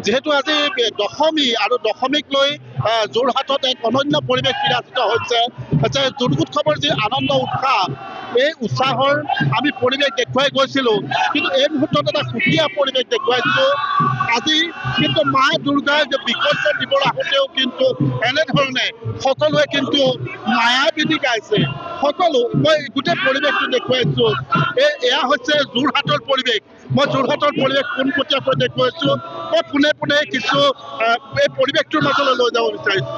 যেহেতু আজি দশমী আৰু দশমীক লৈ যোৰহাটত এক অনন্য পৰিৱেশ বিৰাজিত হৈছে যে দুৰ্গ উৎসৱৰ যি আনন্দ উৎসাহ এই উৎসাহৰ আমি পৰিৱেশ দেখুৱাই গৈছিলোঁ কিন্তু এই মুহূৰ্তত এটা সুকীয়া পৰিৱেশ দেখুৱাইছোঁ আজি কিন্তু মা দুৰ্গাৰ বিসৰ্জন দিবলৈ আহোঁতেও কিন্তু এনেধৰণে সকলোৱে কিন্তু মায়াবিনী গাইছে সকলো মই গোটেই পৰিৱেশটো দেখুৱাইছোঁ এয়া হৈছে যোৰহাটৰ পৰিৱেশ মই যোৰহাটৰ পৰিৱেশ পোনপটীয়াকৈ দেখুৱাইছোঁ মই পোনে পোনে কিছু এই পৰিৱেশটোৰ মাজলৈ লৈ যাব বিচাৰিছোঁ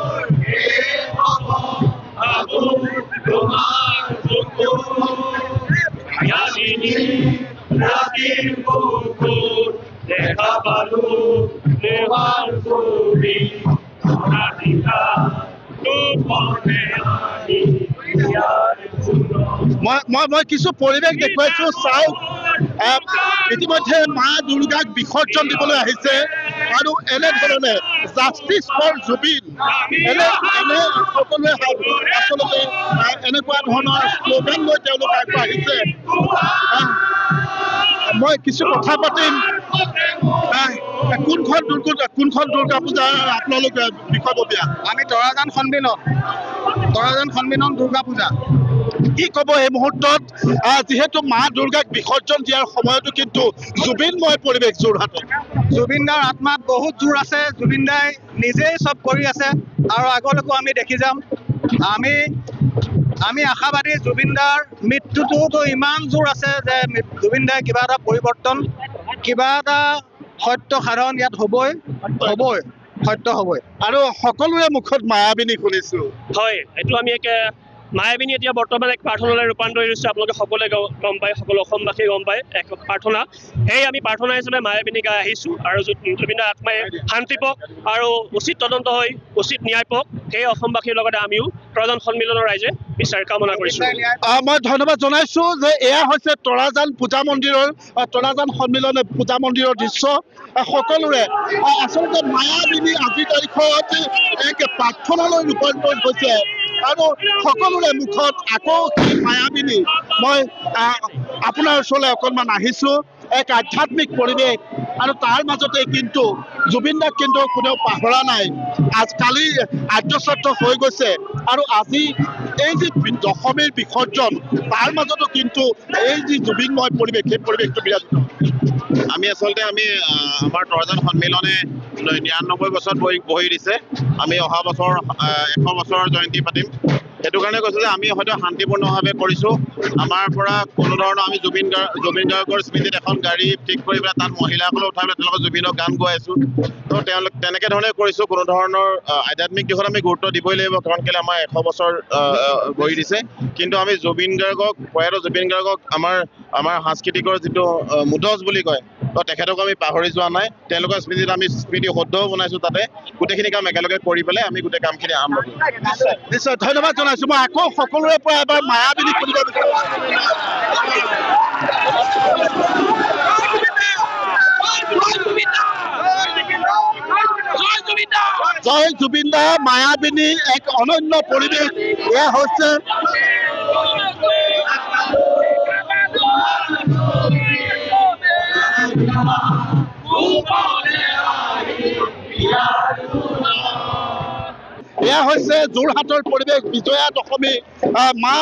মই কিছু পৰিৱেশ দেখুৱাইছোঁ চাওক ইতিমধ্যে মা দুৰ্গাক বিসৰ্জন দিবলৈ আহিছে আৰু এনেধৰণে জাষ্টিছ ফৰ জুবিন এনে সকলোৱে আচলতে এনেকুৱা ধৰণৰ শ্লোগান লৈ তেওঁলোক আগবাঢ়িছে মই কিছু কথা পাতিম কোনখন দুৰ্গা পূজা আপোনালোক বিষয়ববীয়া আমি তৰাজান সন্মিলন দুৰ্গা পূজা কি ক'ব এই মুহূৰ্তত যিহেতু মা দুৰ্গাক বিসৰ্জন দিয়াৰ সময়তো কিন্তু জুবিনময় পৰিৱেশ যোৰহাটত জুবিন দাৰ আত্মাত বহুত জোৰ আছে জুবিন দাই নিজেই চব কৰি আছে আৰু আগলৈকো আমি দেখি যাম আমি আশাবাদী জুবিন দাৰ মৃত্যুটোতো ইমান জোৰ আছে যে জুবিন দাই কিবা এটা পৰিৱৰ্তন কিবা এটা সত্য সাধন ইয়াত হ'বই সত্য হ'বই আৰু সকলোৰে মুখত মায়াবিনী শুনিছোঁ হয় এইটো আমি মায়াবিনী এতিয়া বৰ্তমান এক প্ৰাৰ্থনালৈ ৰূপান্তৰিত হৈছে আপোনালোকে সকলোৱে গম পায় সকলো অসমবাসীয়ে গম পায় এক প্ৰাৰ্থনা সেই আমি প্ৰাৰ্থনা হিচাপে মায়াবিনী গাই আহিছোঁ আৰু জুবিন দাৰ আত্মাই শান্তি পাওক আৰু উচিত তদন্ত হৈ উচিত ন্যায় পাওক সেই অসমবাসীৰ লগতে আমিও তৰাজান সন্মিলনৰ ৰাইজে বিচাৰ কামনা কৰিছোঁ মই ধন্যবাদ জনাইছোঁ যে এয়া হৈছে তৰাজান পূজা মন্দিৰৰ তৰাজান সন্মিলন পূজা মন্দিৰৰ দৃশ্য সকলোৰে আচলতে মায়াবিনী আজিৰ তাৰিখত এক প্ৰাৰ্থনালৈ ৰূপান্তৰিত হৈছে আৰু সকলোৰে মুখত আকৌ সেই মায়াবিনী মই আপোনাৰ ওচৰলৈ অকণমান আহিছোঁ এক আধ্যাত্মিক পৰিৱেশ আৰু তাৰ মাজতে কিন্তু জুবিন দাক কিন্তু কোনেও পাহৰা নাই কালি আদ্যশ্ৰাদ্ধ হৈ গৈছে আৰু আজি এই যি দশমীৰ বিসৰ্জন তাৰ মাজতো কিন্তু এই যি জুবিনময় পৰিৱেশ সেই পৰিৱেশটো বিৰাজিত আমি আচলতে আমাৰ তৰাজান সন্মিলনে ৯৯ বছৰত বহি দিছে আমি অহা বছৰ ১০০ বছৰৰ জয়ন্তী পাতিম সেইটো কাৰণে কৈছোঁ যে আমি হয়তো শান্তিপূৰ্ণভাৱে কৰিছোঁ আমাৰ পৰা কোনো ধৰণৰ আমি জুবিন গাৰ্গৰ স্মৃতিত এখন গাড়ী ঠিক কৰি পেলাই তাত মহিলাসকলে উঠাই পেলাই তেওঁলোকৰ জুবিনক গান গোৱাই আছোঁ তো তেওঁলোক তেনেকৈ ধৰণে কৰিছোঁ কোনো ধৰণৰ আধ্যাত্মিক দিশত আমি গুৰুত্ব দিবই লাগিব কাৰণ কেলৈ আমাৰ ১০০ বছৰ বহি দিছে কিন্তু আমি প্ৰয়াত জুবিন গাৰ্গক আমাৰ সাংস্কৃতিকৰ যিটো মুদজ বুলি কয় তো তেখেতক আমি পাহৰি যোৱা নাই তেওঁলোকৰ স্মৃতিত আমি স্মৃতি শুদ্ধও বনাইছোঁ তাতে গোটেইখিনি কাম একেলগে কৰি পেলাই আমি গোটেই কামখিনি আৰম্ভ কৰিম নিশ্চয় ধন্যবাদ জনাইছোঁ মই আকৌ সকলোৰে পৰা এবাৰ মায়াবিনী শুনিব বিচাৰিছোঁ জয় জুবিন দা মায়াবিনী এক অনন্য পৰিৱেশ এয়া হৈছে এয়া হৈছে যোৰহাটৰ পৰিৱেশ বিজয়া দশমী মা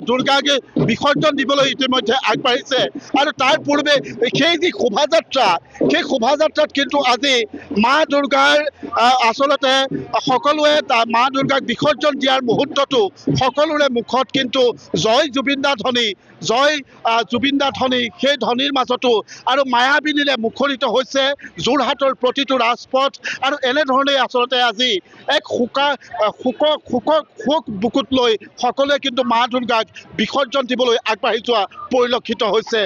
দুৰ্গাক বিসৰ্জন দিবলৈ ইতিমধ্যে আগবাঢ়িছে আৰু তাৰ পূৰ্বে সেই যি শোভাযাত্ৰা সেই শোভাযাত্ৰাত কিন্তু আজি মা দুৰ্গাৰ আচলতে সকলোৱে মা দুৰ্গাক বিসৰ্জন দিয়াৰ মুহূৰ্ততো সকলোৰে মুখত কিন্তু জয় জুবিন দা ধ্বনি জয় জুবিন দা ধ্বনি সেই ধ্বনিৰ মাজতো আৰু মায়াবিনীৰে মুখৰিত হৈছে যোৰহাটৰ প্ৰতিটো ৰাজপথ আৰু এনেধৰণেই আচলতে আজি এক শোক বুকুত লৈ সকলোৱে কিন্তু মা দুৰ্গাক বিসৰ্জন দিবলৈ আগবাঢ়ি যোৱা পৰিলক্ষিত হৈছে